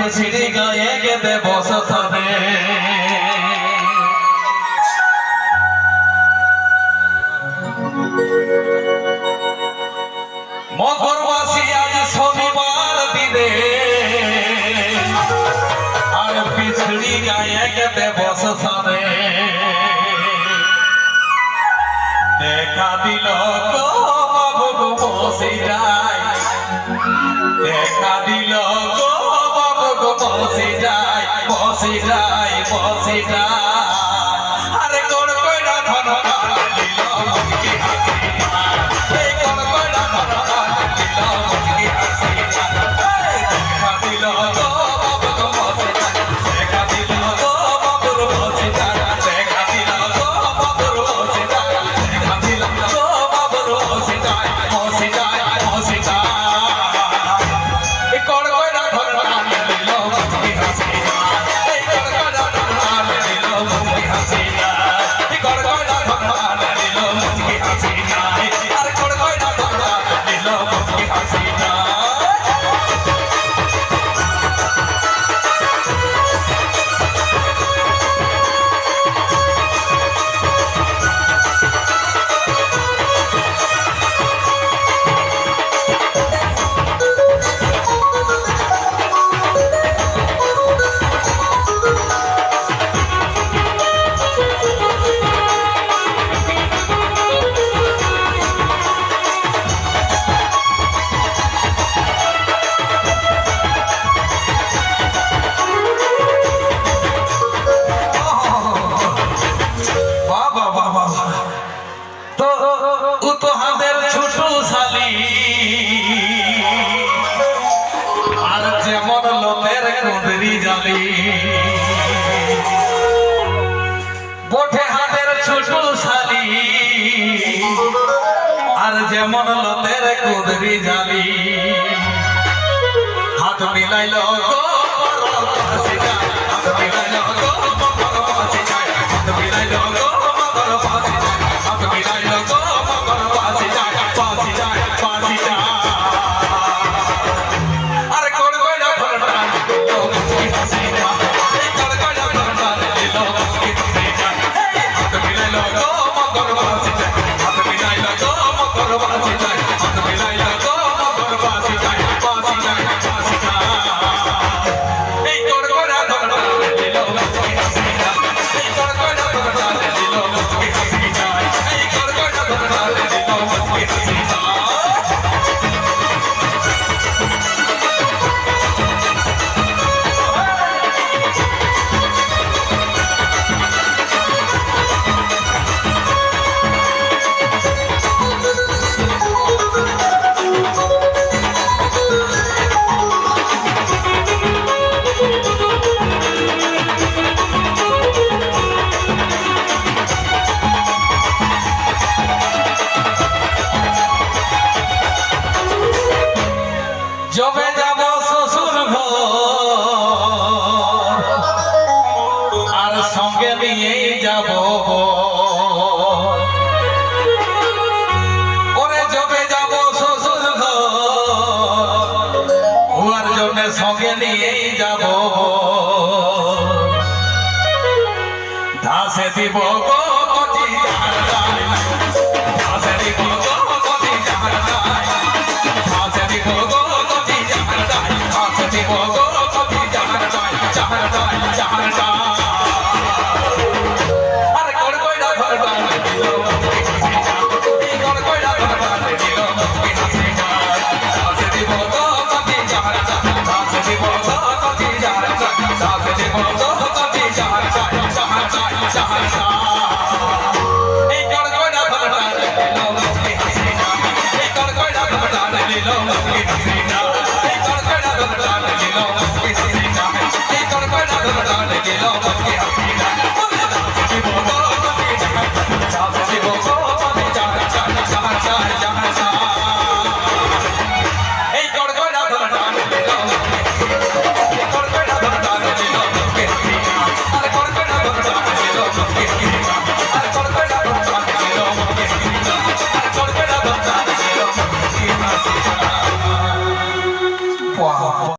পিছিড়ি গায়ে গেতে বসতনে মকরবাসী আজ শনিবার দিনে আর পিছিড়ি গায়ে গেতে বসতনে দেখা দিল বাবু বসে যায় দেখা দিল বাবু বসে যায় বসে যায় বসে যায় আরে কোন কইরা ধন দিল মুখে হাসি এই কোন কইরা ধন দিল মুখে হাসি দেখা দিল বাবু বসে যায় দেখা দিল বাবু বসে যায় দেখা দিল বাবু বসে যায় দেখা দিল বাবু বসে যায় বসে যায় বসে যায় এই কোন কইরা ধন দিল মুখে হাসি এই কোন কইরা ধন দিল মুখে হাসি এই কোন কইরা ধন দিল মুখে হাসি আর কোন কইরা ধন দিল মুখে হাসি বটে হাতের ছোট শালি আর যেমন লোতের কুদরি জালি হাত মিলাইল হাত মিলাইল হাত মিলাইল হাত মিলাইল পাশে যায় পাশে যায় পাশে যায় আরে কোন কইরা ধরনা মুখে হাসি এই কোন কইরা ধরনা দিল মুখে হাসি হাত মিলাইল মকর পাশে যায় হাত মিলাইল মকর পাশে যায় হাত মিলাইল মকর পাশে যায় পাশে যায় পাশে যায় এই কোন কইরা ধরনা দিল মুখে হাসি এই কোন কইরা ধরনা দিল মুখে হাসি এই কোন কইরা ধরনা দিল মুখে হাসি জবে যাব শ্বশুর ঘর আর সঙ্গে নিয়েই যাব ওরে জবে যাব শ্বশুর ঘর ওর জন্য সঙ্গে নিয়েই যাব ধাসে দিব গো কচি ধাসে দিব গো কচি ধাসে দিব গো